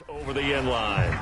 Over the end line.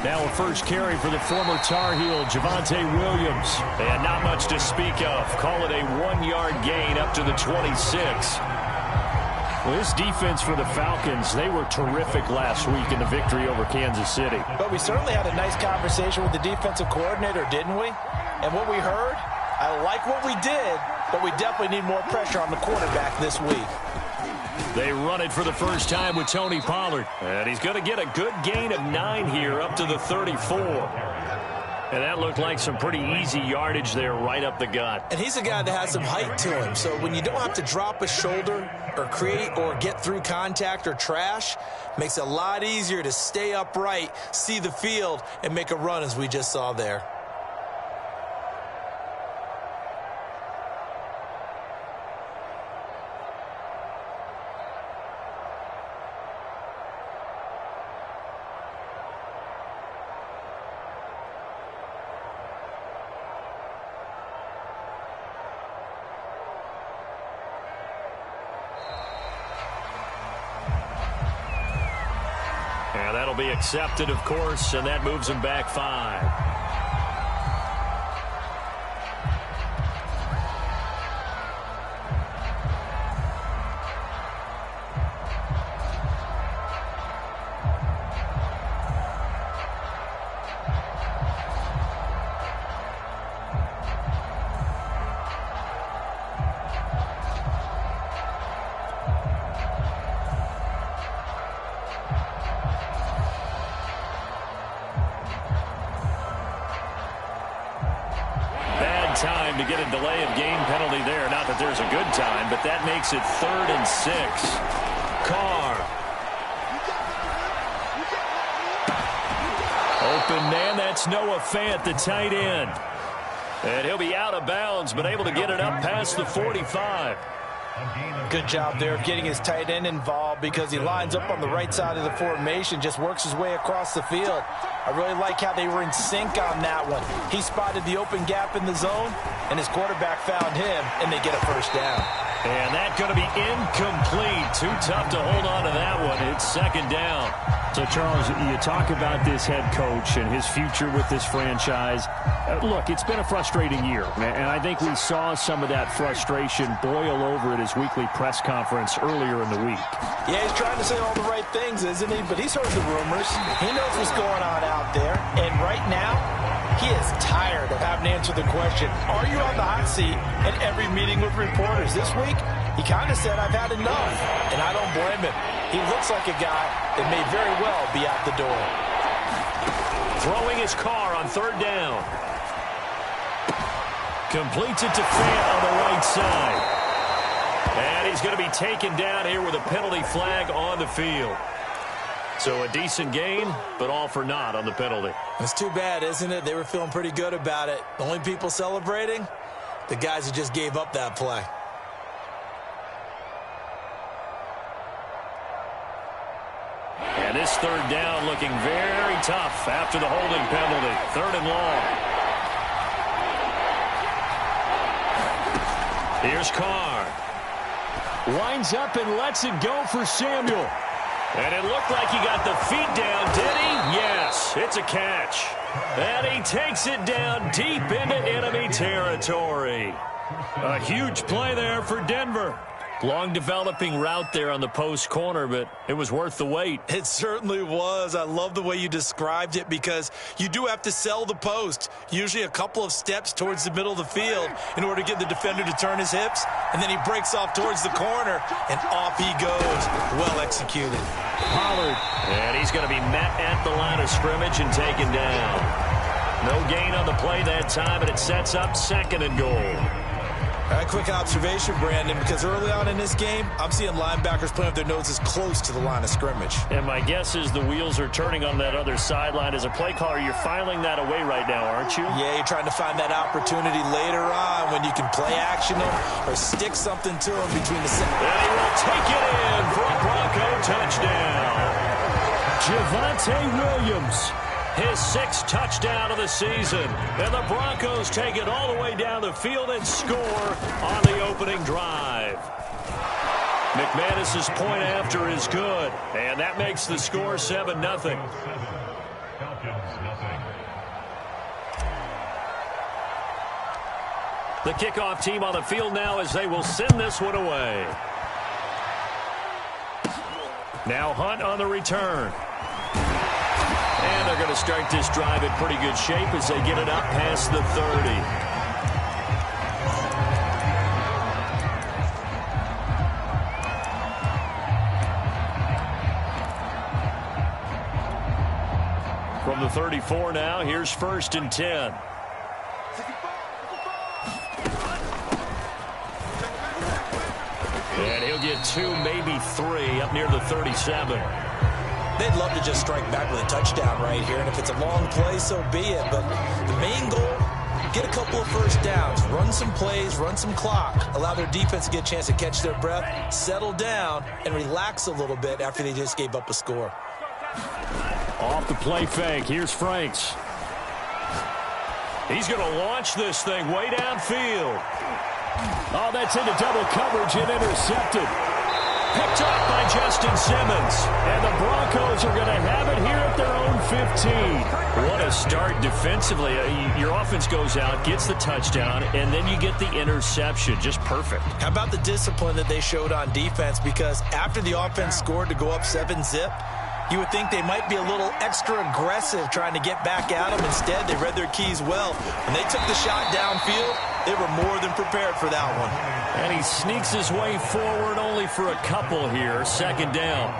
Now a first carry for the former Tar Heel, Javonte Williams. And not much to speak of. Call it a 1-yard gain up to the 26. Well, this defense for the Falcons, they were terrific last week in the victory over Kansas City. But we certainly had a nice conversation with the defensive coordinator, didn't we? And what we heard, I like what we did, but we definitely need more pressure on the quarterback this week. They run it for the first time with Tony Pollard. And he's going to get a good gain of 9 here up to the 34. And that looked like some pretty easy yardage there right up the gut. And he's a guy that has some height to him. So when you don't have to drop a shoulder or create or get through contact or trash, makes it a lot easier to stay upright, see the field, and make a run as we just saw there. And that'll be accepted, of course, and that moves him back 5. Time to get a delay of game penalty there. Not that there's a good time, but that makes it 3rd and 6. Carr. Open man, that's Noah Fant, the tight end. And he'll be out of bounds, but able to get it up past the 45. Good job there of getting his tight end involved because he lines up on the right side of the formation, just works his way across the field. I really like how they were in sync on that one. He spotted the open gap in the zone, and his quarterback found him, and they get a first down. And that's going to be incomplete. Too tough to hold on to that one. It's 2nd down. So, Charles, you talk about this head coach and his future with this franchise. Look, it's been a frustrating year, and I think we saw some of that frustration boil over at his weekly press conference earlier in the week. Yeah, he's trying to say all the right things, isn't he? But he's heard the rumors. He knows what's going on out there. And right now, he is tired of having to answer the question, are you on the hot seat at every meeting with reporters? This week, he kind of said, I've had enough. And I don't blame him. He looks like a guy that may very well be out the door. Throwing his car on 3rd down. Completes it to Fant on the right side. And he's going to be taken down here with a penalty flag on the field. So a decent gain, but all for naught on the penalty. It's too bad, isn't it? They were feeling pretty good about it. The only people celebrating, the guys who just gave up that play. And this 3rd down looking very tough after the holding penalty. 3rd and long. Here's Carr. Winds up and lets it go for Samuel. And it looked like he got the feet down, did he? Yes, it's a catch. And he takes it down deep into enemy territory. A huge play there for Denver. Long developing route there on the post corner, but it was worth the wait. It certainly was. I love the way you described it because you do have to sell the post. Usually a couple of steps towards the middle of the field in order to get the defender to turn his hips. And then he breaks off towards the corner, and off he goes. Well executed. Pollard. And he's going to be met at the line of scrimmage and taken down. No gain on the play that time, and it sets up 2nd and goal. A quick observation, Brandon, because early on in this game, I'm seeing linebackers playing with their noses close to the line of scrimmage. And my guess is the wheels are turning on that other sideline. As a play caller, you're filing that away right now, aren't you? Yeah, you're trying to find that opportunity later on when you can play action them or stick something to them between the set. And he will take it in for a Bronco touchdown. Javonte Williams. His 6th touchdown of the season. And the Broncos take it all the way down the field and score on the opening drive. McManus's point after is good. And that makes the score 7-0. The kickoff team on the field now as they will send this one away. Now Hunt on the return. And they're going to start this drive in pretty good shape as they get it up past the 30. From the 34 now, here's 1st and 10. And he'll get 2, maybe 3 up near the 37. They'd love to just strike back with a touchdown right here, and if it's a long play, so be it. But the main goal, get a couple of first downs, run some plays, run some clock, allow their defense to get a chance to catch their breath, settle down, and relax a little bit after they just gave up a score. Off the play fake, here's Franks. He's going to launch this thing way downfield. Oh, that's into double coverage and intercepted. Picked up by Justin Simmons. And the Broncos are going to have it here at their own 15. What a start defensively. Your offense goes out, gets the touchdown, and then you get the interception. Just perfect. How about the discipline that they showed on defense? Because after the offense scored to go up 7-zip, you would think they might be a little extra aggressive trying to get back at them. Instead, they read their keys well. When they took the shot downfield, they were more than prepared for that one. And he sneaks his way forward only for a couple here. 2nd down.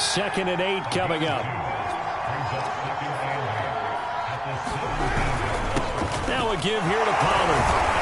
2nd and 8 coming up. Now a give here to Pollard.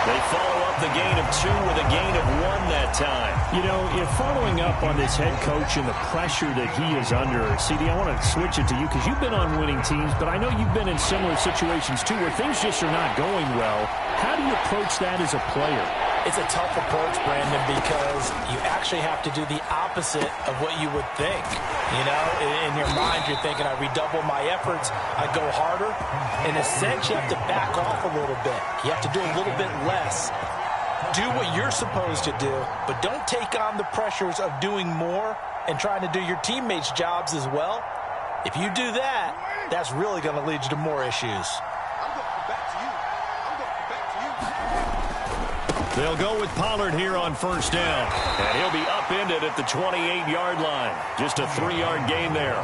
They follow up the gain of 2 with a gain of 1 that time. You know, if following up on this head coach and the pressure that he is under, CD, I want to switch it to you because you've been on winning teams, but I know you've been in similar situations too where things just are not going well. How do you approach that as a player? It's a tough approach, Brandon, because you actually have to do the opposite of what you would think. You know, in your mind, you're thinking, I redouble my efforts, I go harder. In a sense, you have to back off a little bit. You have to do a little bit less. Do what you're supposed to do, but don't take on the pressures of doing more and trying to do your teammates' jobs as well. If you do that, that's really going to lead you to more issues. They'll go with Pollard here on 1st down. And he'll be upended at the 28-yard line. Just a 3-yard gain there.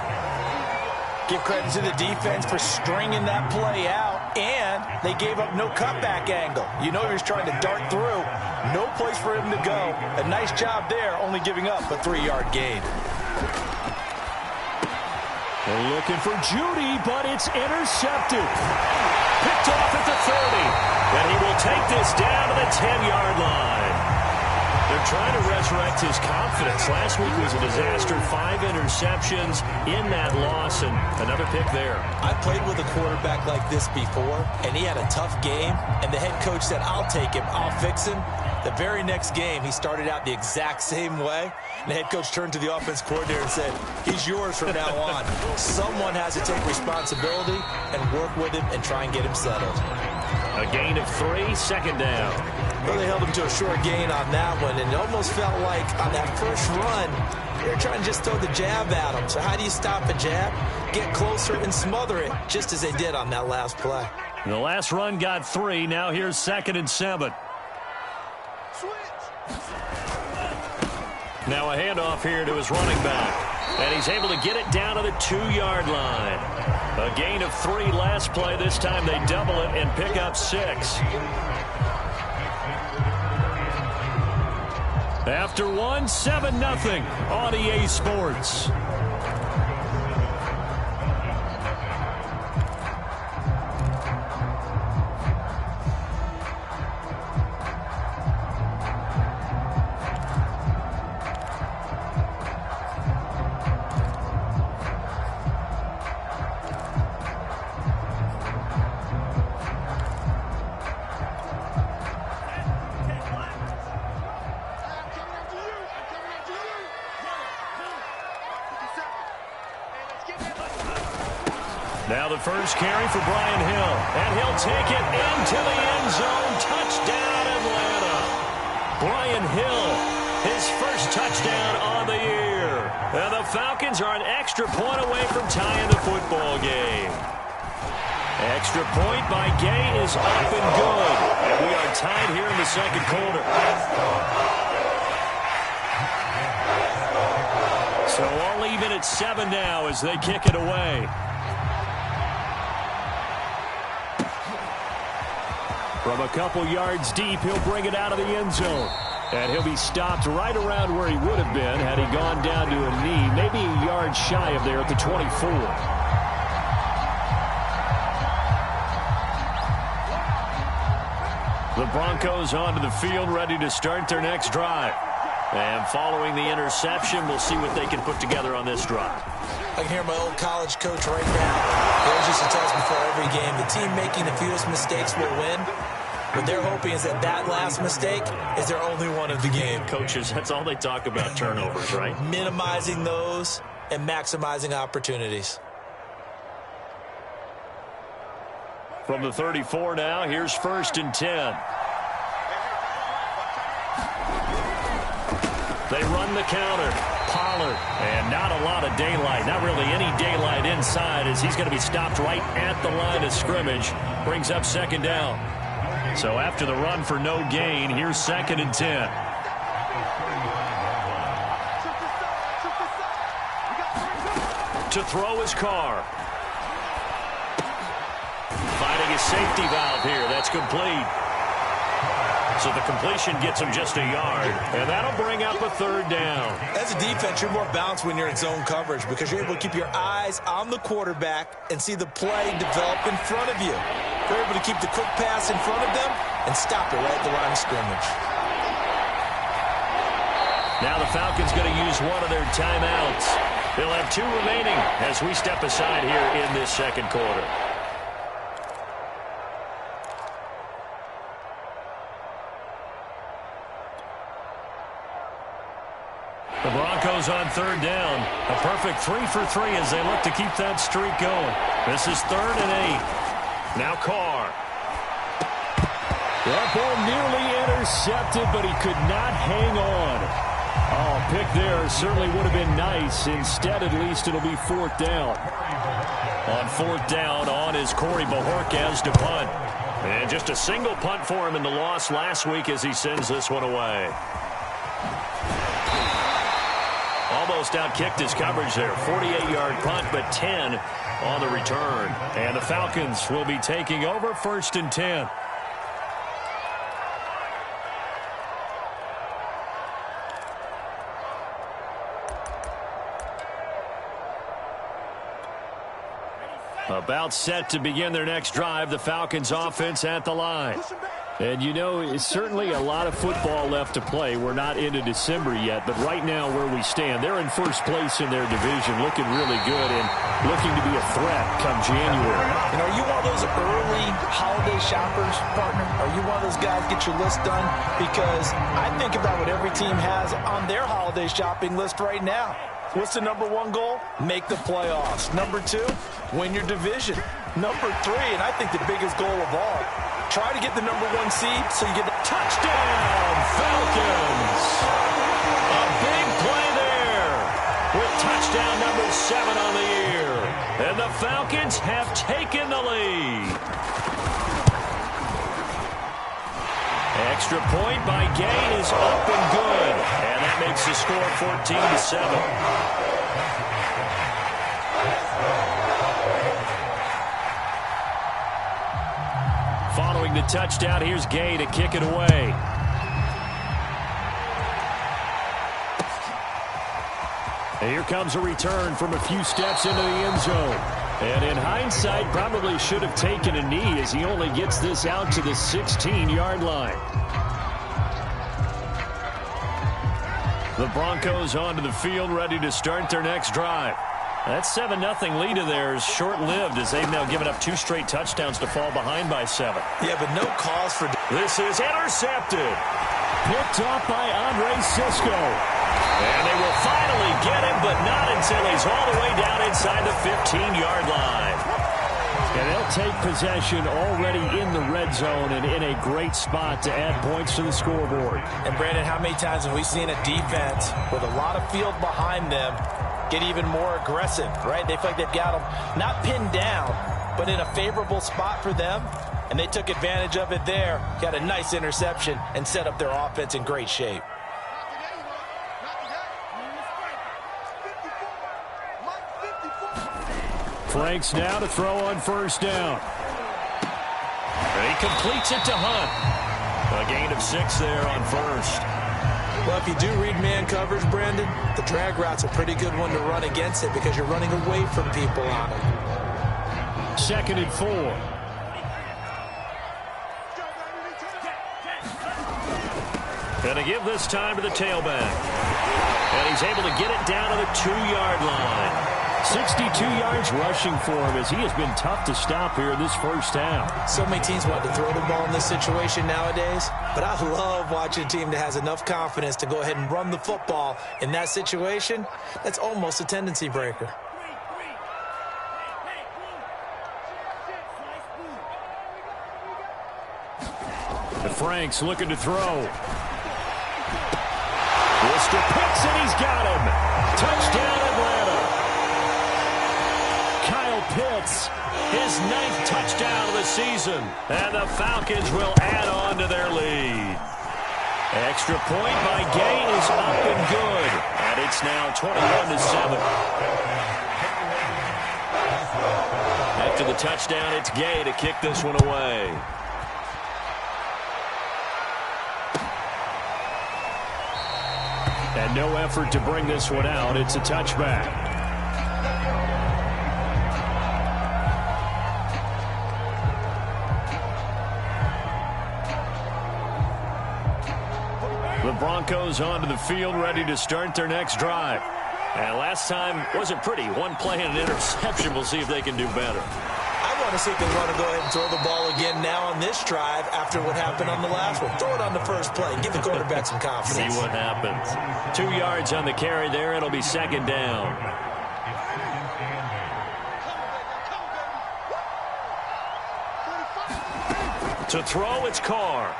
Give credit to the defense for stringing that play out, and they gave up no cutback angle. You know he was trying to dart through. No place for him to go. A nice job there, only giving up a 3-yard gain. They're looking for Judy, but it's intercepted. Picked off at the 30. And he will take this down to the 10-yard line. They're trying to resurrect his confidence. Last week was a disaster. 5 interceptions in that loss, and another pick there. I played with a quarterback like this before, and he had a tough game, and the head coach said, I'll take him, I'll fix him. The very next game, he started out the exact same way. And the head coach turned to the offense coordinator and said, he's yours from now on. Someone has to take responsibility and work with him and try and get him settled. A gain of 3, 2nd down. Well, they held him to a short gain on that one, and it almost felt like on that first run, they were trying to just throw the jab at him. So how do you stop a jab? Get closer and smother it, just as they did on that last play. The last run got 3. Now here's 2nd and 7. Now a handoff here to his running back. And he's able to get it down to the 2-yard line. A gain of 3 last play. This time they double it and pick up 6. After 1, 7-0 on EA Sports. Now the first carry for Brian Hill. And he'll take it into the end zone. Touchdown, Atlanta. Brian Hill, his first touchdown on the year. And the Falcons are an extra point away from tying the football game. Extra point by Gay is up and good. And we are tied here in the second quarter. So all even at 7 now as they kick it away. From a couple yards deep, he'll bring it out of the end zone. And he'll be stopped right around where he would have been had he gone down to a knee, maybe a yard shy of there at the 24. The Broncos onto the field, ready to start their next drive. And following the interception, we'll see what they can put together on this drive. I can hear my old college coach right now. He always used to tell us before every game, the team making the fewest mistakes will win. What they're hoping is that that last mistake is their only one of the game. Coaches, that's all they talk about, turnovers, right? Minimizing those and maximizing opportunities. From the 34 now, here's 1st and 10. They run the counter. Pollard. And not a lot of daylight. Not really any daylight inside as he's going to be stopped right at the line of scrimmage. Brings up 2nd down. So after the run for no gain, here's 2nd and 10. To throw his Carr. Finding his safety valve here. That's complete. So the completion gets him just a yard. And that'll bring up a 3rd down. As a defense, you're more balanced when you're in zone coverage because you're able to keep your eyes on the quarterback and see the play develop in front of you. You're able to keep the quick pass in front of them and stop it right at the line of scrimmage. Now the Falcons going to use one of their timeouts. They'll have 2 remaining as we step aside here in this second quarter. The Broncos on 3rd down. A perfect 3 for 3 as they look to keep that streak going. This is 3rd and 8. Now Carr. That ball nearly intercepted, but he could not hang on. Oh, pick there certainly would have been nice. Instead, at least, it'll be 4th down. On 4th down, on is Corey Bojorquez to punt. And just a single punt for him in the loss last week as he sends this one away. Almost outkicked his coverage there. 48-yard punt, but 10 on the return. And the Falcons will be taking over 1st and 10. About set to begin their next drive. The Falcons offense at the line. And, you know, it's certainly a lot of football left to play. We're not into December yet, but right now where we stand, they're in 1st place in their division, looking really good and looking to be a threat come January. And are you one of those early holiday shoppers, partner? Are you one of those guys get your list done? Because I think about what every team has on their holiday shopping list right now. What's the number 1 goal? Make the playoffs. Number 2, win your division. Number 3, and I think the biggest goal of all, try to get the number 1 seed so you get the touchdown, Falcons. A big play there with touchdown number 7 on the year. And the Falcons have taken the lead. Extra point by Gay is up and good. And that makes the score 14-7. Following the touchdown, here's Gay to kick it away. And here comes a return from a few steps into the end zone. And in hindsight, probably should have taken a knee as he only gets this out to the 16-yard line. The Broncos onto the field, ready to start their next drive. That 7-0 lead of theirs short-lived as they've now given up 2 straight touchdowns to fall behind by 7. Yeah, but no cause for... This is intercepted. Picked off by Andre Sisco. And they will finally get him, but not until he's all the way down inside the 15-yard line. And they'll take possession already in the red zone and in a great spot to add points to the scoreboard. And, Brandon, how many times have we seen a defense with a lot of field behind them get even more aggressive, right? They feel like they've got them not pinned down, but in a favorable spot for them, and they took advantage of it there, got a nice interception, and set up their offense in great shape. Franks now to throw on first down. And he completes it to Hunt. A gain of 6 there on first. Well, if you do read man coverage, Brandon, the drag route's a pretty good one to run against it because you're running away from people on it. 2nd and 4. Going to give this time to the tailback. And he's able to get it down to the 2-yard line. 62 yards rushing for him as he has been tough to stop here in this first half. So many teams want to throw the ball in this situation nowadays, but I love watching a team that has enough confidence to go ahead and run the football in that situation. That's almost a tendency breaker. The Franks looking to throw. Mr. Pitts, and he's got him. Touchdown, Atlanta. Kyle Pitts, his 9th touchdown of the season. And the Falcons will add on to their lead. Extra point by Gay is up and good. And it's now 21-7. After the touchdown, it's Gay to kick this one away. And no effort to bring this one out. It's a touchback. The Broncos onto the field, ready to start their next drive. And last time wasn't pretty. One play and an interception. We'll see if they can do better. I want to see if they want to go ahead and throw the ball again now on this drive after what happened on the last one. Throw it on the first play. Give the quarterback some confidence. See what happens. 2 yards on the carry there. It'll be 2nd down. To throw, it's Carr.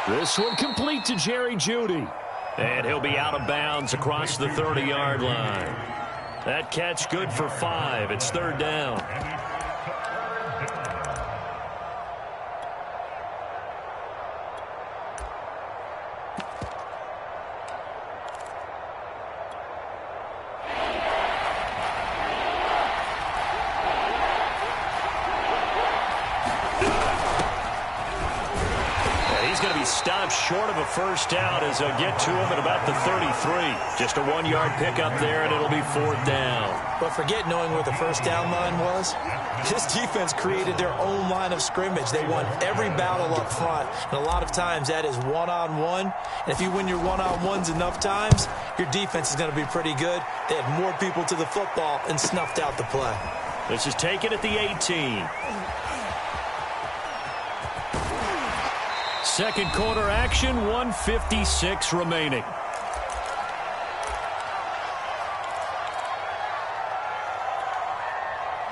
This one complete to Jerry Jeudy. And he'll be out of bounds across the 30-yard line. That catch good for 5. It's 3rd down. Stopped short of a first down as they'll get to him at about the 33. Just a 1-yard pickup there, and it'll be 4th down. But forget knowing where the first down line was. This defense created their own line of scrimmage. They won every battle up front, and a lot of times that is one-on-one. And if you win your one-on-ones enough times, your defense is going to be pretty good. They had more people to the football and snuffed out the play. This is taken at the 18. Second quarter action, 1:56 remaining.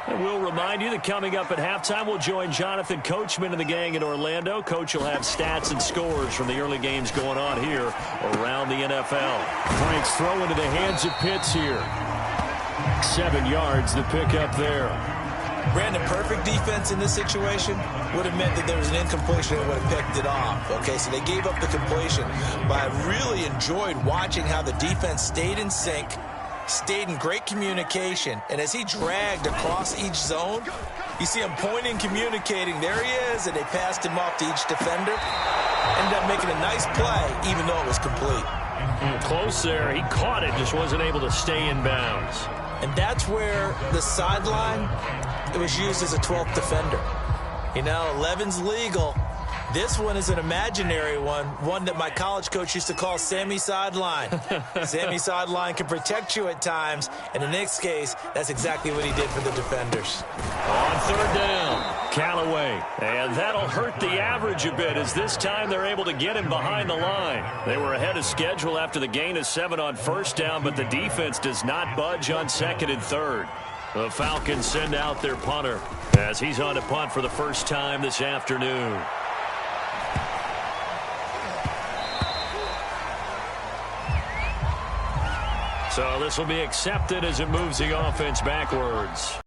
And we'll remind you that coming up at halftime, we'll join Jonathan Coachman and the gang in Orlando. Coach will have stats and scores from the early games going on here around the NFL. Franks throw into the hands of Pitts here. 7 yards, the pickup there. Brandon, perfect defense in this situation would have meant that there was an incompletion and would have picked it off. Okay, so they gave up the completion. But I really enjoyed watching how the defense stayed in sync, stayed in great communication, and as he dragged across each zone, you see him pointing, communicating. There he is, and they passed him off to each defender. Ended up making a nice play, even though it was complete. Close there. He caught it, just wasn't able to stay in bounds. And that's where the sideline, it was used as a 12th defender. You know, 11's legal. This one is an imaginary one that my college coach used to call Sammy Sideline. Sammy Sideline can protect you at times, and in this case, that's exactly what he did for the defenders. On 3rd down, Callaway. And that'll hurt the average a bit as this time they're able to get him behind the line. They were ahead of schedule after the gain of 7 on first down, but the defense does not budge on 2nd and 3rd. The Falcons send out their punter as he's on to punt for the first time this afternoon. So this will be accepted as it moves the offense backwards.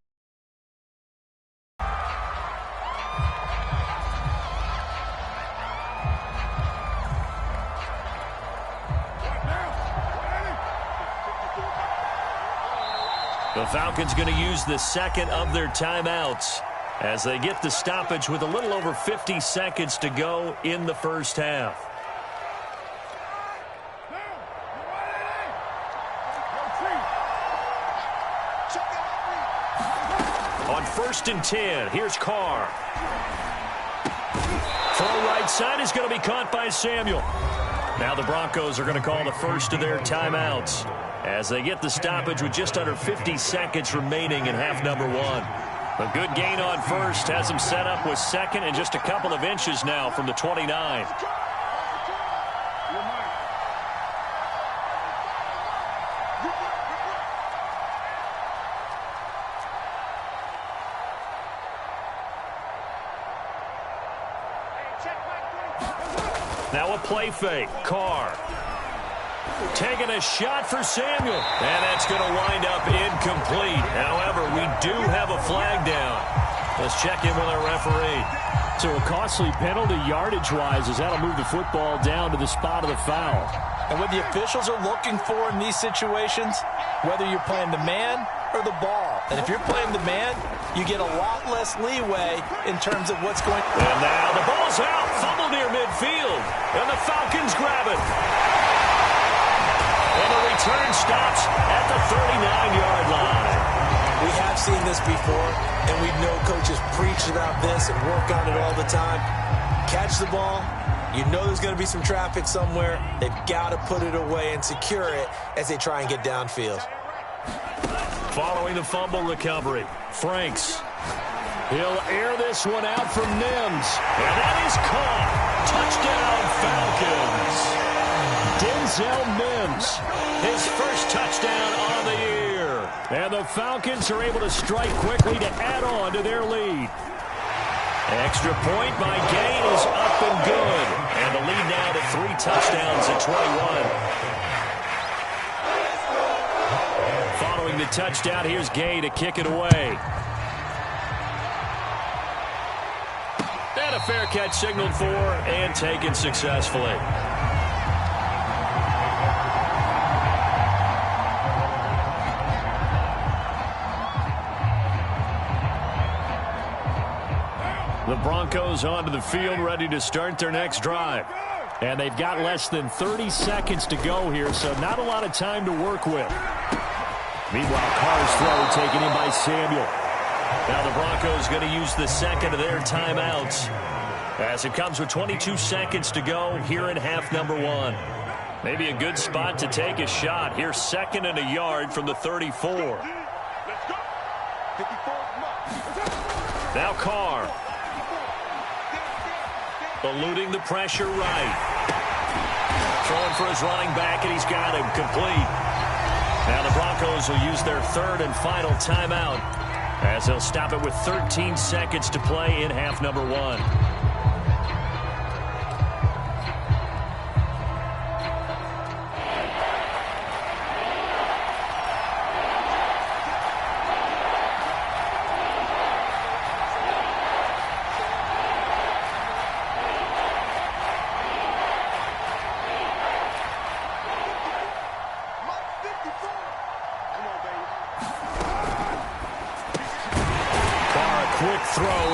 The Falcons going to use the second of their timeouts as they get the stoppage with a little over 50 seconds to go in the first half. On 1st and 10, here's Carr. Throw right side is going to be caught by Samuel. Now the Broncos are going to call the first of their timeouts as they get the stoppage with just under 50 seconds remaining in half number one. A good gain on first has them set up with second and just a couple of inches now from the 29. Now a play fake. Carr taking a shot for Samuel. And that's going to wind up incomplete. However, we do have a flag down. Let's check in with our referee. So a costly penalty yardage-wise as that'll move the football down to the spot of the foul. And what the officials are looking for in these situations, whether you're playing the man or the ball. And if you're playing the man, you get a lot less leeway in terms of what's going on. And now the ball's out. Fumble near midfield. And the Falcons grab it. And the return stops at the 39-yard line. We have seen this before, and we know coaches preach about this and work on it all the time. Catch the ball. You know there's going to be some traffic somewhere. They've got to put it away and secure it as they try and get downfield. Following the fumble recovery, Franks. He'll air this one out from Mims. And that is caught. Touchdown, Falcons. Denzel Mims, his first touchdown on the year. And the Falcons are able to strike quickly to add on to their lead. Extra point by Gay is up and good. And the lead now to 3 touchdowns at 21. Following the touchdown, here's Gay to kick it away. And a fair catch signaled for and taken successfully. The Broncos onto the field ready to start their next drive. And they've got less than 30 seconds to go here, so not a lot of time to work with. Meanwhile, Carr's throw taken in by Samuel. Now the Broncos going to use the second of their timeouts as it comes with 22 seconds to go here in half number one. Maybe a good spot to take a shot. Here's 2nd and a yard from the 34. Now Carr. Eluding the pressure right. Throwing for his running back, and he's got him complete. Now the Broncos will use their 3rd and final timeout as they'll stop it with 13 seconds to play in half number one.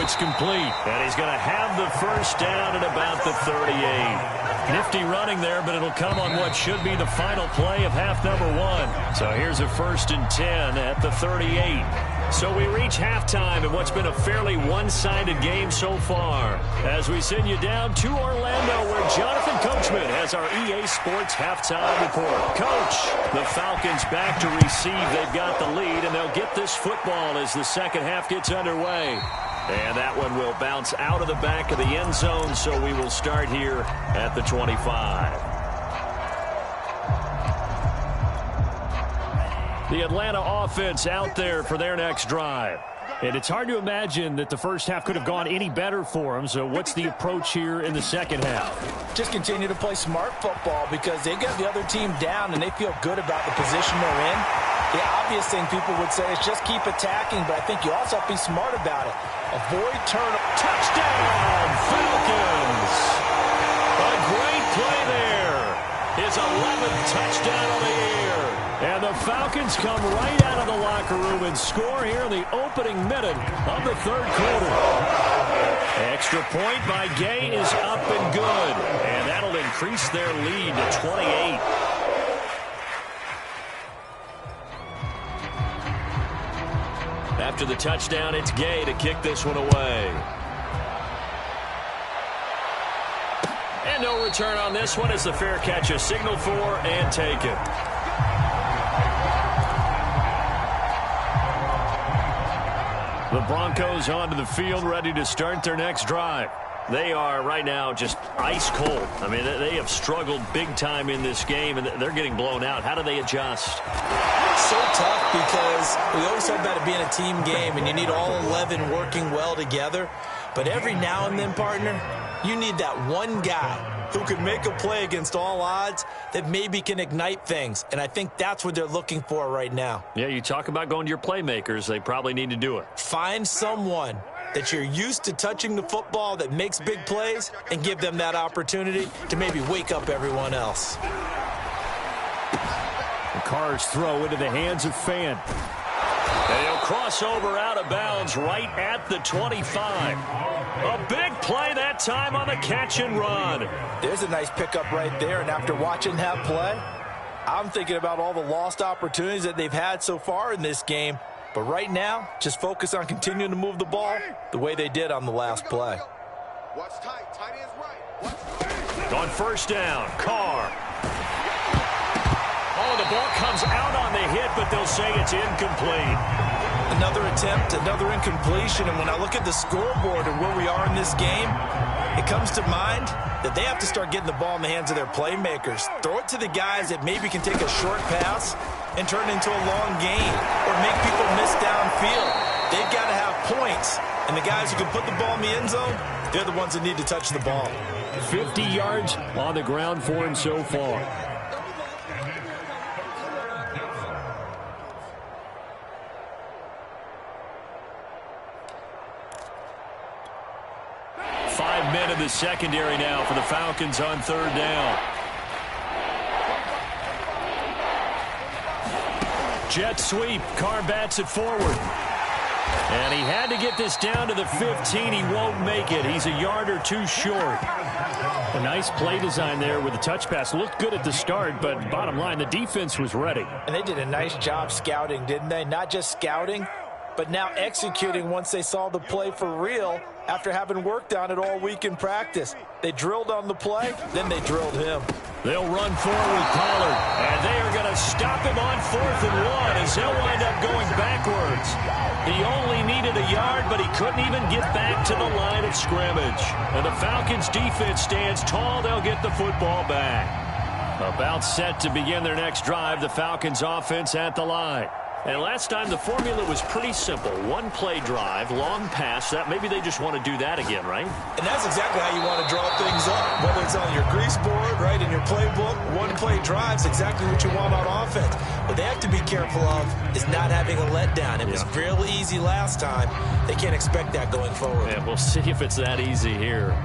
It's complete, and he's going to have the first down at about the 38. Nifty running there, but it'll come on what should be the final play of half number one. So here's a 1st and 10 at the 38. So we reach halftime in what's been a fairly one-sided game so far as we send you down to Orlando where Jonathan Coachman has our EA Sports halftime report. Coach, the Falcons back to receive. They've got the lead, and they'll get this football as the second half gets underway. And that one will bounce out of the back of the end zone, so we will start here at the 25. The Atlanta offense out there for their next drive. And it's hard to imagine that the first half could have gone any better for them. So what's the approach here in the second half? Just continue to play smart football because they got the other team down and they feel good about the position they're in. The obvious thing people would say is just keep attacking, but I think you also have to be smart about it. Avoid turnover. Touchdown, Falcons! A great play there. His 11th touchdown on the year. And the Falcons come right out of the locker room and score here in the opening minute of the third quarter. Extra point by Gay is up and good. And that'll increase their lead to 28. After the touchdown, it's Gay to kick this one away. And no return on this one as the fair catch is signaled for and taken. The Broncos onto the field, ready to start their next drive. They are right now just ice cold. I mean, they have struggled big time in this game, and they're getting blown out. How do they adjust? So tough because we always talk about it being a team game, and you need all 11 working well together. But every now and then, partner, you need that one guy who can make a play against all odds that maybe can ignite things. And I think that's what they're looking for right now. Yeah, you talk about going to your playmakers. They probably need to do it. Find someone that you're used to touching the football that makes big plays and give them that opportunity to maybe wake up everyone else. The Carrs throw into the hands of Fan. And he'll cross over out of bounds right at the 25. A big play that time on the catch and run. There's a nice pickup right there, and after watching that play, I'm thinking about all the lost opportunities that they've had so far in this game. But right now, just focus on continuing to move the ball the way they did on the last play. What's tight? Tight is right. On first down, Carr. Oh, the ball comes out on the hit, but they'll say it's incomplete. Another attempt, another incompletion, and when I look at the scoreboard and where we are in this game, it comes to mind that they have to start getting the ball in the hands of their playmakers. Throw it to the guys that maybe can take a short pass and turn it into a long gain or make people miss downfield. They've got to have points, and the guys who can put the ball in the end zone, they're the ones that need to touch the ball. 50 yards on the ground for him so far. Men in the secondary now for the Falcons on third down. Jet sweep. Carr bats it forward. And he had to get this down to the 15. He won't make it. He's a yard or two short. A nice play design there with the touch pass. Looked good at the start, but bottom line, the defense was ready. And they did a nice job scouting, didn't they? Not just scouting, but now executing once they saw the play for real after having worked on it all week in practice. They drilled on the play, then they drilled him. They'll run forward with Pollard, and they are going to stop him on 4th and 1 as he'll wind up going backwards. He only needed a yard, but he couldn't even get back to the line of scrimmage. And the Falcons defense stands tall. They'll get the football back. About set to begin their next drive, the Falcons offense at the line. And last time the formula was pretty simple. One play drive, long pass. That maybe they just want to do that again, right? And that's exactly how you want to draw things up. Whether it's on your grease board, right, in your playbook, one play drive's exactly what you want on offense. What they have to be careful of is not having a letdown. It was real easy last time. They can't expect that going forward. Yeah, we'll see if it's that easy here.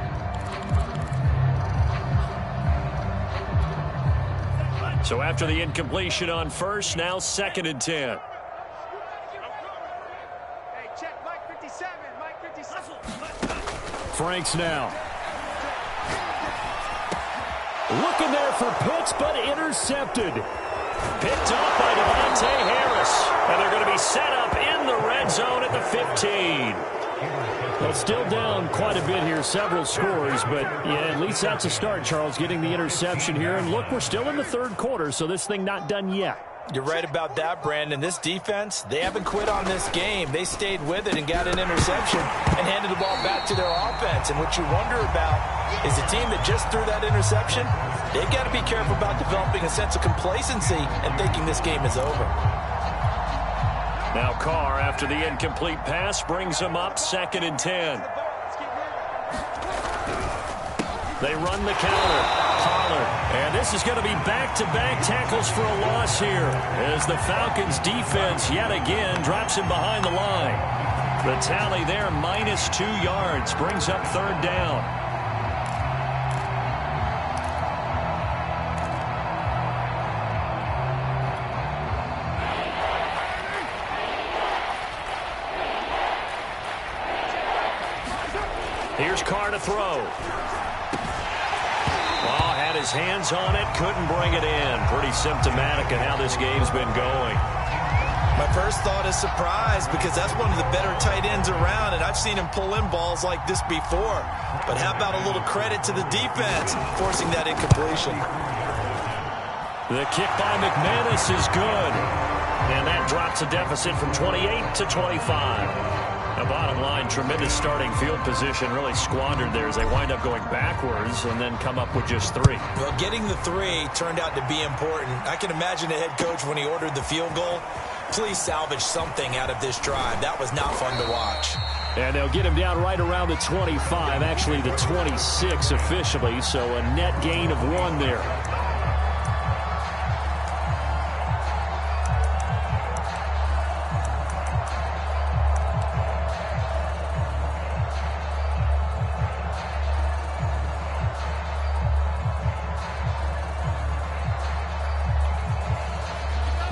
So after the incompletion on first, now 2nd and 10. Hey, check Mike 57. Mike 57. Franks now. Looking there for Pitts, but intercepted. Picked off by Devontae Harris. And they're going to be set up in the red zone at the 15. Well, still down quite a bit here, several scores, but yeah, at least that's a start, Charles, getting the interception here. And look, we're still in the third quarter, so this thing not done yet. You're right about that, Brandon. This defense, they haven't quit on this game. They stayed with it and got an interception and handed the ball back to their offense. And what you wonder about is the team that just threw that interception, they've got to be careful about developing a sense of complacency and thinking this game is over. Now Carr, after the incomplete pass, brings him up 2nd and 10. They run the counter. Pollard. And this is going to be back-to-back tackles for a loss here as the Falcons defense yet again drops him behind the line. The tally there, -2 yards, brings up 3rd down. Here's Carr to throw. Well, had his hands on it, couldn't bring it in. Pretty symptomatic of how this game's been going. My first thought is surprise because that's one of the better tight ends around, and I've seen him pull in balls like this before. But how about a little credit to the defense forcing that incompletion? The kick by McManus is good. And that drops a deficit from 28 to 25. The bottom line, tremendous starting field position, really squandered there as they wind up going backwards and then come up with just 3. Well, getting the 3 turned out to be important. I can imagine the head coach when he ordered the field goal. Please salvage something out of this drive. That was not fun to watch. And they'll get him down right around the 25, actually the 26 officially, so a net gain of 1 there.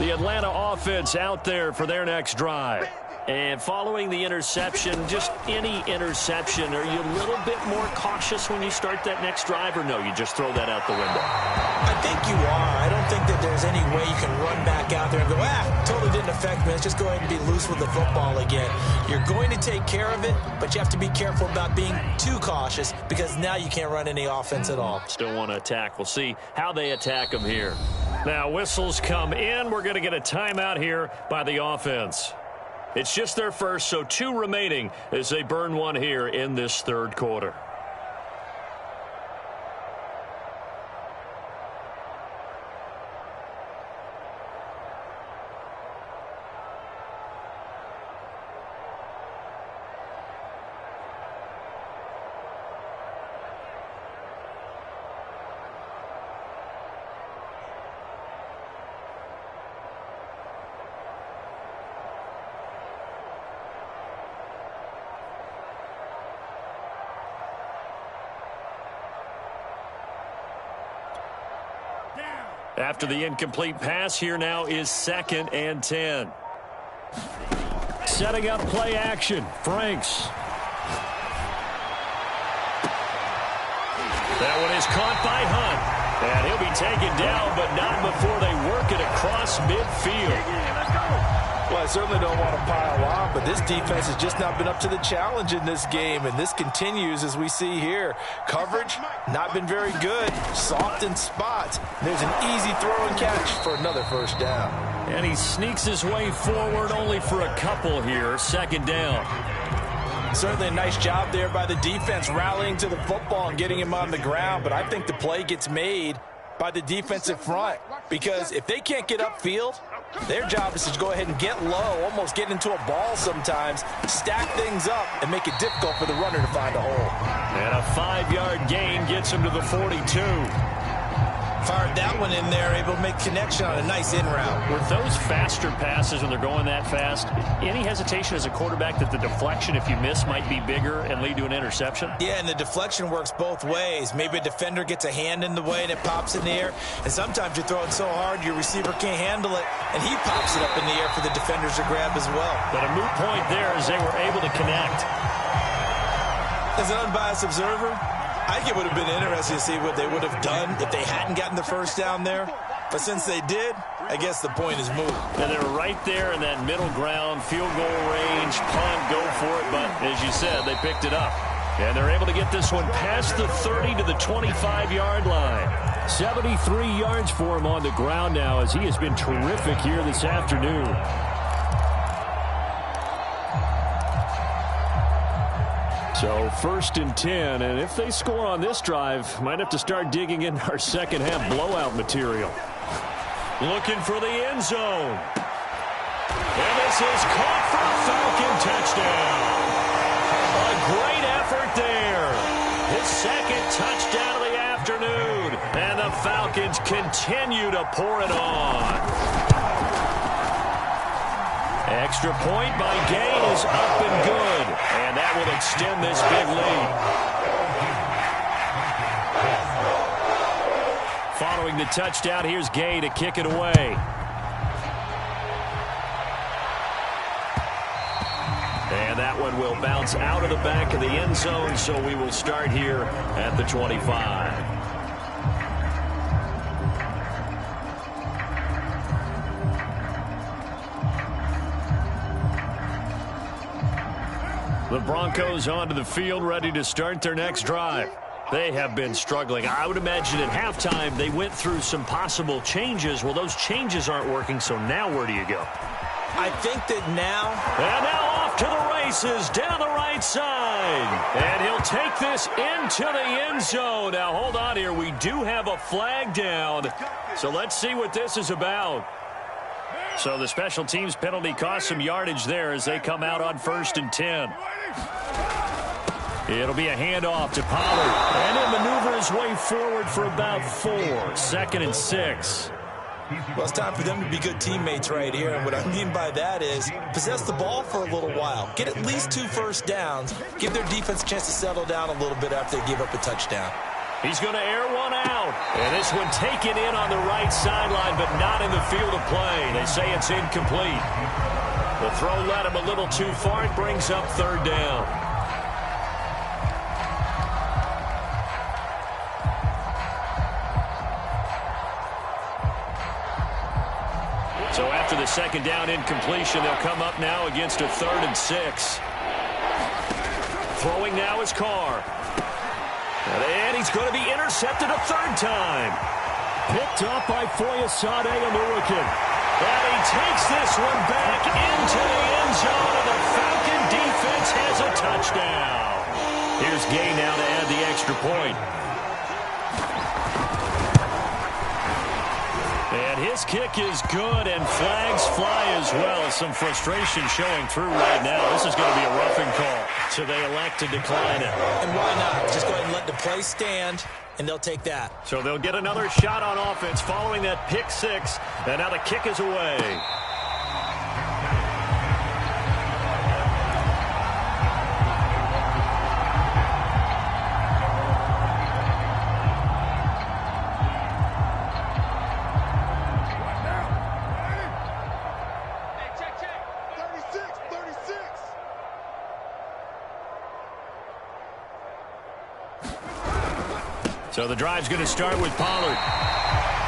The Atlanta offense out there for their next drive. And following the interception, just any interception, are you a little bit more cautious when you start that next drive, or no, you just throw that out the window? I think you are. I don't think that there's any way you can run back out there and go, totally didn't affect me. Let's just go ahead and be loose with the football again. You're going to take care of it, but you have to be careful about being too cautious because now you can't run any offense at all. Still want to attack. We'll see how they attack them here. Now, whistles come in. We're going to get a timeout here by the offense. It's just their first, so 2 remaining as they burn 1 here in this 3rd quarter. After the incomplete pass, here now is 2nd and 10. Setting up play action. Franks. That one is caught by Hunt. And he'll be taken down, but not before they work it across midfield. Well, I certainly don't want to pile on, but this defense has just not been up to the challenge in this game, and this continues as we see here. Coverage, not been very good. Soft in spots. There's an easy throw and catch for another 1st down. And he sneaks his way forward only for a couple here. 2nd down. Certainly a nice job there by the defense rallying to the football and getting him on the ground, but I think the play gets made by the defensive front because if they can't get upfield, their job is to go ahead and get low, almost get into a ball sometimes, stack things up, and make it difficult for the runner to find a hole. And a 5-yard gain gets him to the 42. Fired that one in there, able to make connection on a nice in route. With those faster passes when they're going that fast, any hesitation as a quarterback that the deflection, if you miss, might be bigger and lead to an interception? Yeah, and the deflection works both ways. Maybe a defender gets a hand in the way and it pops in the air, and sometimes you throw it so hard your receiver can't handle it, and he pops it up in the air for the defenders to grab as well. But a moot point there as they were able to connect. As an unbiased observer, I think it would have been interesting to see what they would have done if they hadn't gotten the 1st down there. But since they did, I guess the point is moved. And they're right there in that middle ground, field goal range, punt, go for it. But as you said, they picked it up. And they're able to get this one past the 30 to the 25-yard line. 73 yards for him on the ground now as he has been terrific here this afternoon. So 1st and 10, and if they score on this drive, might have to start digging in our second-half blowout material. Looking for the end zone. And this This is caught for a Falcon touchdown. A great effort there. His second touchdown of the afternoon. And the Falcons continue to pour it on. Extra point by Gay is up and good. And that will extend this big lead. Following the touchdown, here's Gay to kick it away. And that one will bounce out of the back of the end zone, so we will start here at the 25. The Broncos onto the field, ready to start their next drive. They have been struggling. I would imagine at halftime they went through some possible changes. Well, those changes aren't working, so now where do you go? I think that now... And now off to the races, down the right side. And he'll take this into the end zone. Now, hold on here. We do have a flag down. So let's see what this is about. So the special teams penalty cost some yardage there as they come out on 1st and 10. It'll be a handoff to Pollard. And he'll maneuver his way forward for about 4. 2nd and 6. Well, it's time for them to be good teammates right here. And what I mean by that is possess the ball for a little while. Get at least 2 first downs. Give their defense a chance to settle down a little bit after they give up a touchdown. He's going to air one out. And this one taken in on the right sideline, but not in the field of play. They say it's incomplete. The throw led him a little too far. It brings up 3rd down. So after the 2nd down incompletion, they'll come up now against a 3rd and 6. Throwing now is Carr. And he's going to be intercepted a 3rd time. Picked up by Foyesade Aluakin. And he takes this one back into the end zone, and the Falcon defense has a touchdown. Here's Gay now to add the extra point. And his kick is good, and flags fly as well. Some frustration showing through right now. This is going to be a roughing call, so they elect to decline it. And why not? Just go ahead and let the play stand, and they'll take that. So they'll get another shot on offense following that pick 6, and now the kick is away. So the drive's going to start with Pollard.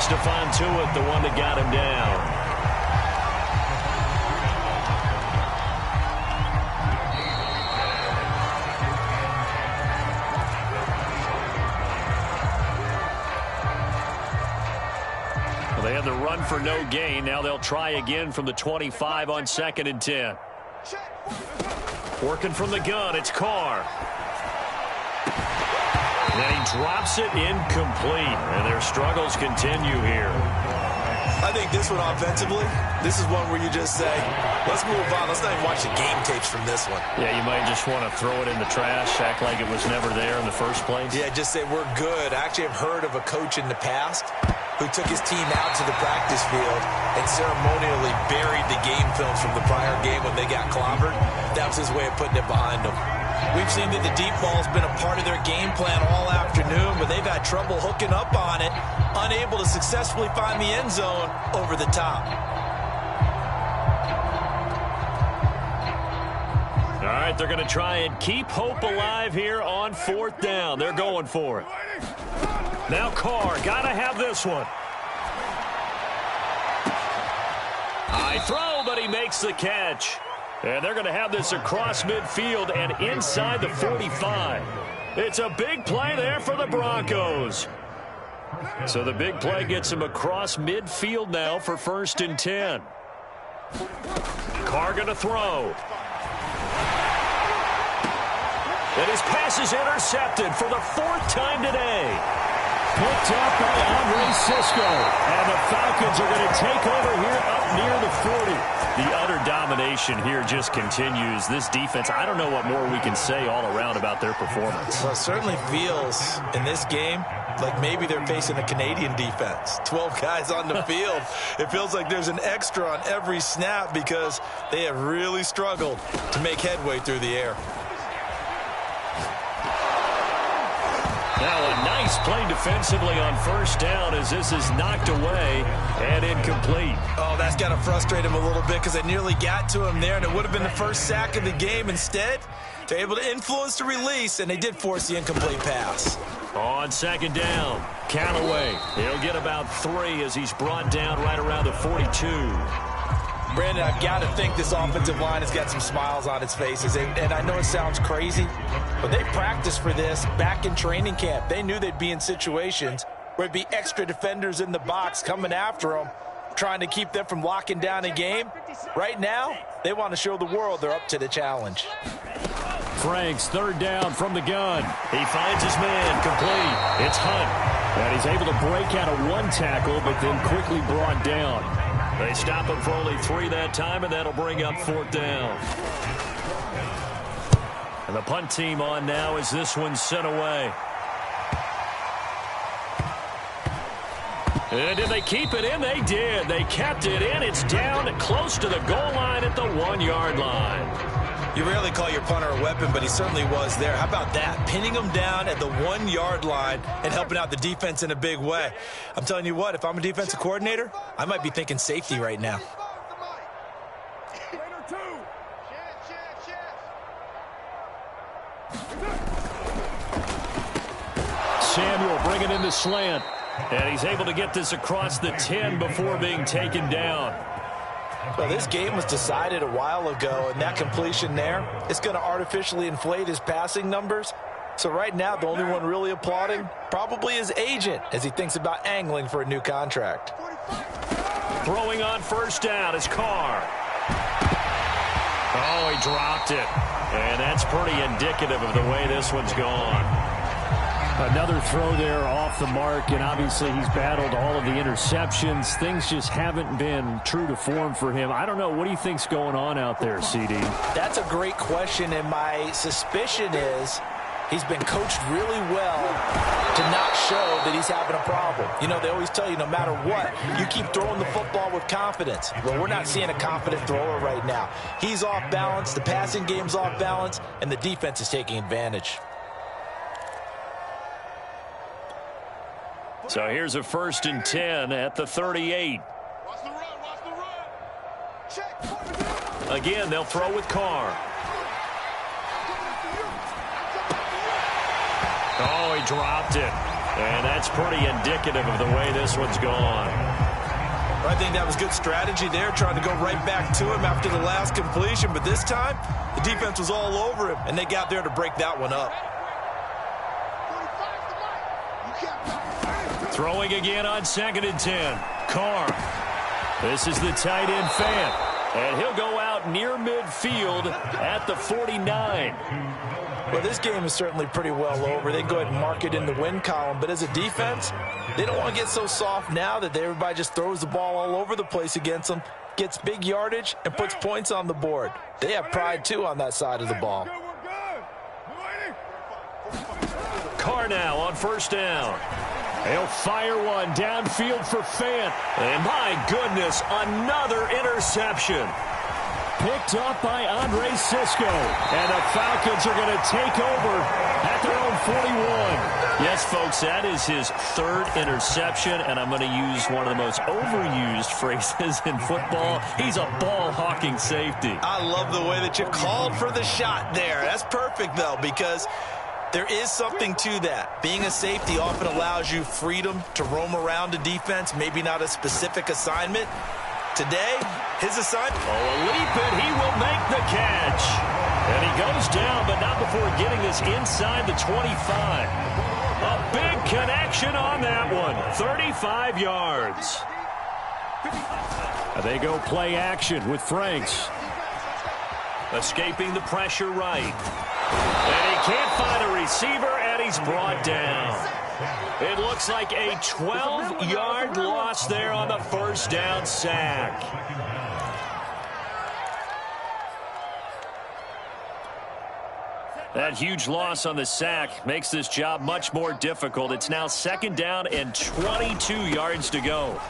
Stephon Tuitt, the one that got him down. Well, they had the run for no gain. Now they'll try again from the 25 on 2nd and 10. Working from the gun, it's Carr. And he drops it incomplete, and their struggles continue here. I think this one offensively, this is one where you just say, let's move on. Let's not even watch the game tapes from this one. Yeah, you might just want to throw it in the trash, act like it was never there in the first place. Yeah, just say we're good. I actually have heard of a coach in the past who took his team out to the practice field and ceremonially buried the game films from the prior game when they got clobbered. That was his way of putting it behind them. We've seen that the deep ball's been a part of their game plan all afternoon, but they've had trouble hooking up on it, unable to successfully find the end zone over the top. All right, they're going to try and keep hope alive here on 4th down. They're going for it. Now Carr, got to have this one. High throw, but he makes the catch. And they're going to have this across midfield and inside the 45. It's a big play there for the Broncos. So the big play gets him across midfield now for 1st and 10. Carr going to throw. And his pass is intercepted for the 4th time today. Picked up by Andre Sisco. And the Falcons are going to take over here up near the 40. The utter domination here just continues. This defense, I don't know what more we can say all around about their performance. Well, it certainly feels in this game like maybe they're facing a Canadian defense. 12 guys on the field. It feels like there's an extra on every snap because they have really struggled to make headway through the air. Now a nice play defensively on first down as this is knocked away and incomplete. Oh, that's got to frustrate him a little bit because they nearly got to him there, and it would have been the first sack of the game. Instead, they're able to influence the release, and they did force the incomplete pass. On second down, Callaway. He'll get about 3 as he's brought down right around the 42. Brandon, I've got to think this offensive line has got some smiles on its faces. And I know it sounds crazy, but they practiced for this back in training camp. They knew they'd be in situations where it'd be extra defenders in the box coming after them, trying to keep them from locking down a game. Right now, they want to show the world they're up to the challenge. Franks, third down from the gun. He finds his man, complete. It's Hunt. And he's able to break out of 1 tackle, but then quickly brought down. They stop him for only 3 that time, and that'll bring up 4th down. And the punt team on now as this one's sent away. And did they keep it in? They did. They kept it in. It's down close to the goal line at the 1-yard line. You rarely call your punter a weapon, but he certainly was there. How about that? Pinning him down at the 1-yard line and helping out the defense in a big way. I'm telling you what, if I'm a defensive coordinator, I might be thinking safety right now. Samuel bringing in the slant. And he's able to get this across the 10 before being taken down. Well, this game was decided a while ago, and that completion there is going to artificially inflate his passing numbers. So right now, the only one really applauding probably his agent as he thinks about angling for a new contract. Throwing on first down is Carr. Oh, he dropped it. And that's pretty indicative of the way this one's gone. Another throw there off the mark, and obviously he's battled all of the interceptions. Things just haven't been true to form for him. I don't know. What do you think's going on out there, CD? That's a great question, and my suspicion is he's been coached really well to not show that he's having a problem. You know, they always tell you no matter what, you keep throwing the football with confidence. Well, we're not seeing a confident thrower right now. He's off balance, the passing game's off balance, and the defense is taking advantage. So here's a 1st and 10 at the 38. Watch the run, watch the run. Check. Again, they'll throw with Carr. Oh, he dropped it. And that's pretty indicative of the way this one's gone. I think that was good strategy there, trying to go right back to him after the last completion. But this time, the defense was all over him, and they got there to break that one up. Throwing again on 2nd and 10. Carr. This is the tight end Fant. And he'll go out near midfield at the 49. Well, this game is certainly pretty well over. They can go ahead and mark it in the win column. But as a defense, they don't want to get so soft now that everybody just throws the ball all over the place against them, gets big yardage, and puts points on the board. They have pride, too, on that side of the ball. Carr now on first down. He'll fire one downfield for Fant. And my goodness, another interception. Picked up by Andre Sisco. And the Falcons are going to take over at their own 41. Yes, folks, that is his 3rd interception. And I'm going to use one of the most overused phrases in football. He's a ball-hawking safety. I love the way that you called for the shot there. That's perfect, though, because there is something to that. Being a safety often allows you freedom to roam around a defense, maybe not a specific assignment. Today, his assignment. Oh, a leap, and he will make the catch. And he goes down, but not before getting this inside the 25. A big connection on that one. 35 yards. They go play action with Franks. Escaping the pressure right. And he can't find a receiver, and he's brought down. It looks like a 12-yard loss there on the first down sack. That huge loss on the sack makes this job much more difficult. It's now 2nd down and 22 yards to go.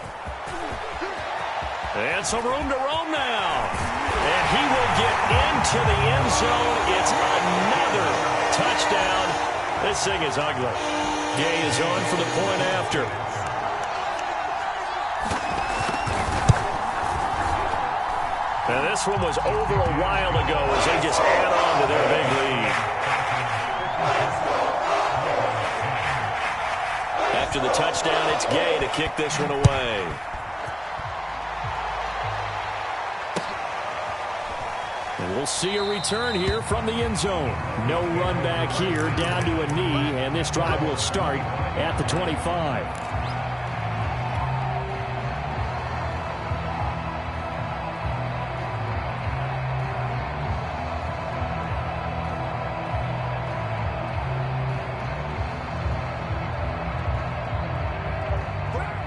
And some room to roam now. And he will get into the end zone. It's another touchdown. This thing is ugly. Gay is on for the point after. And this one was over a while ago as they just add on to their big lead. After the touchdown, it's Gay to kick this one away. And we'll see a return here from the end zone. No run back here, down to a knee, and this drive will start at the 25.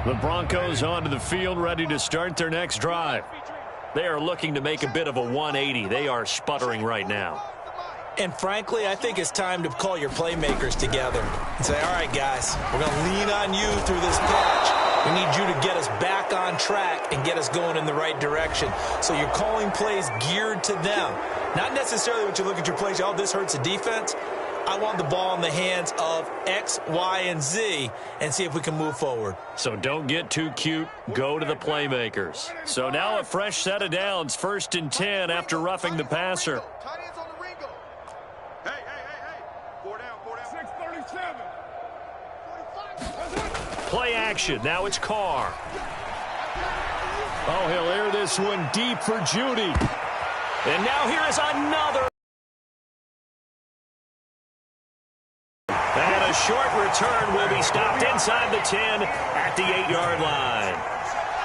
The Broncos onto the field, ready to start their next drive. They are looking to make a bit of a 180. They are sputtering right now. And frankly, I think it's time to call your playmakers together and say, all right, guys, we're going to lean on you through this patch. We need you to get us back on track and get us going in the right direction. So you're calling plays geared to them. Not necessarily what you look at your plays, oh, this hurts the defense. I want the ball in the hands of X, Y, and Z and see if we can move forward. So don't get too cute. Go to the playmakers. So now a fresh set of downs. 1st and 10 after roughing the passer. Tight ends on the ring go. Hey. 4 down. 6:37. Play action. Now it's Carr. Oh, he'll air this one deep for Judy. And now here is another. And a short return will be stopped inside the 10 at the 8-yard line.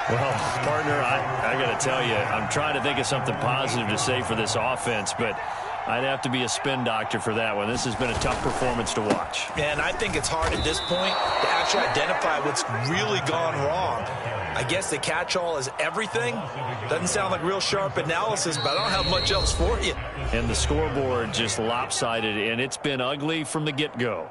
Well, partner, I got to tell you, I'm trying to think of something positive to say for this offense, but I'd have to be a spin doctor for that one. This has been a tough performance to watch. And I think it's hard at this point to actually identify what's really gone wrong. I guess the catch-all is everything. Doesn't sound like real sharp analysis, but I don't have much else for you. And the scoreboard just lopsided, and it's been ugly from the get-go.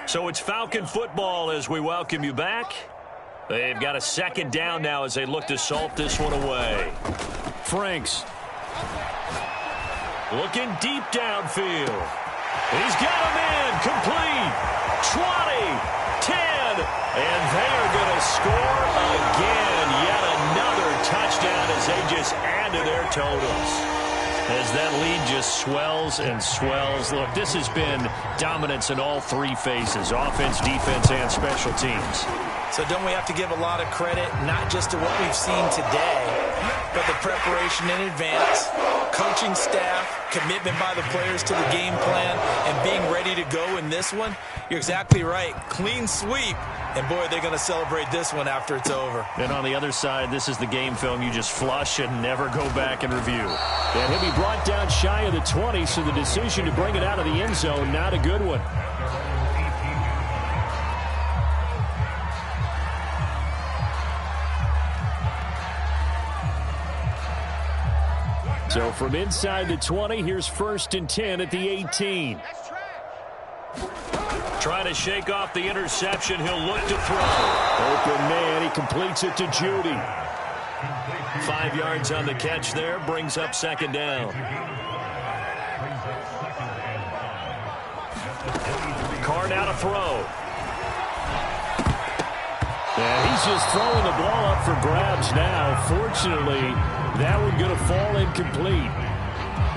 So it's Falcon football as we welcome you back. They've got a 2nd down now as they look to salt this one away. Franks looking deep downfield. He's got him in, complete. 20, 10, and they are going to score again. Yet another touchdown as they just add to their totals. As that lead just swells and swells. Look, this has been dominance in all 3 phases, offense, defense, and special teams. So don't we have to give a lot of credit, not just to what we've seen today, but the preparation in advance, coaching staff, commitment by the players to the game plan, and being ready to go in this one? You're exactly right. Clean sweep. And, boy, they're going to celebrate this one after it's over. And on the other side, this is the game film you just flush and never go back and review. And he'll be brought down shy of the 20, so the decision to bring it out of the end zone, not a good one. So from inside the 20, here's 1st and 10 at the 18. Trying to shake off the interception. He'll look to throw. Open man. He completes it to Judy. 5 yards on the catch there. Brings up 2nd down. Carr now to throw. And he's just throwing the ball up for grabs now. Fortunately, that one going to fall incomplete.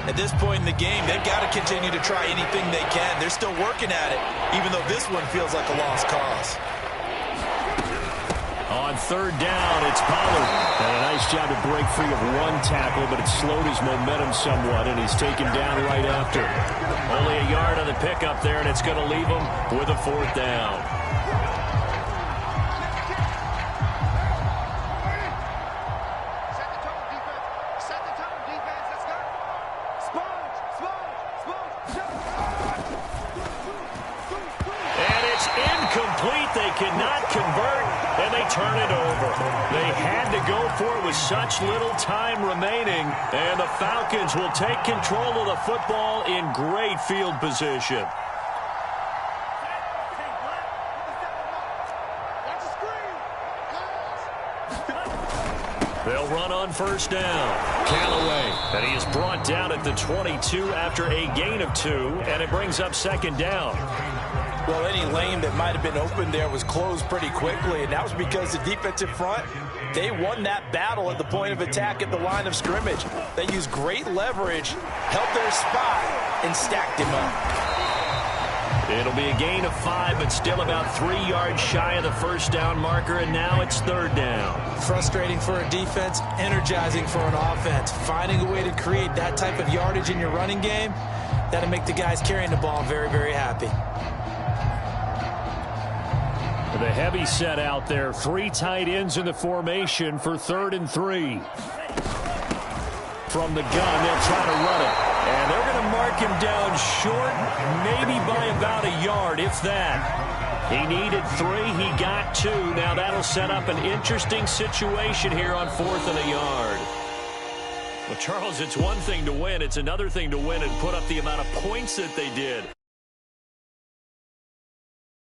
At this point in the game, they've got to continue to try anything they can. They're still working at it, even though this one feels like a lost cause. On 3rd down, it's Pollard. And a nice job to break free of 1 tackle, but it slowed his momentum somewhat, and he's taken down right after. Only a yard on the pickup there, and it's going to leave him with a 4th down. And they turn it over. They had to go for it with such little time remaining. And the Falcons will take control of the football in great field position. They'll run on first down. Callaway. And he is brought down at the 22 after a gain of 2, and it brings up second down. Well, any lane that might have been open there was closed pretty quickly, and that was because the defensive front, they won that battle at the point of attack at the line of scrimmage. They used great leverage, held their spot, and stacked him up. It'll be a gain of 5, but still about 3 yards shy of the first down marker, and now it's third down. Frustrating for a defense, energizing for an offense. Finding a way to create that type of yardage in your running game, that'll make the guys carrying the ball very, very happy. The heavy set out there. 3 tight ends in the formation for 3rd and 3. From the gun, they'll try to run it. And they're going to mark him down short, maybe by about a yard, if that. He needed 3. He got 2. Now that'll set up an interesting situation here on 4th and a yard. Well, Charles, it's one thing to win. It's another thing to win and put up the amount of points that they did.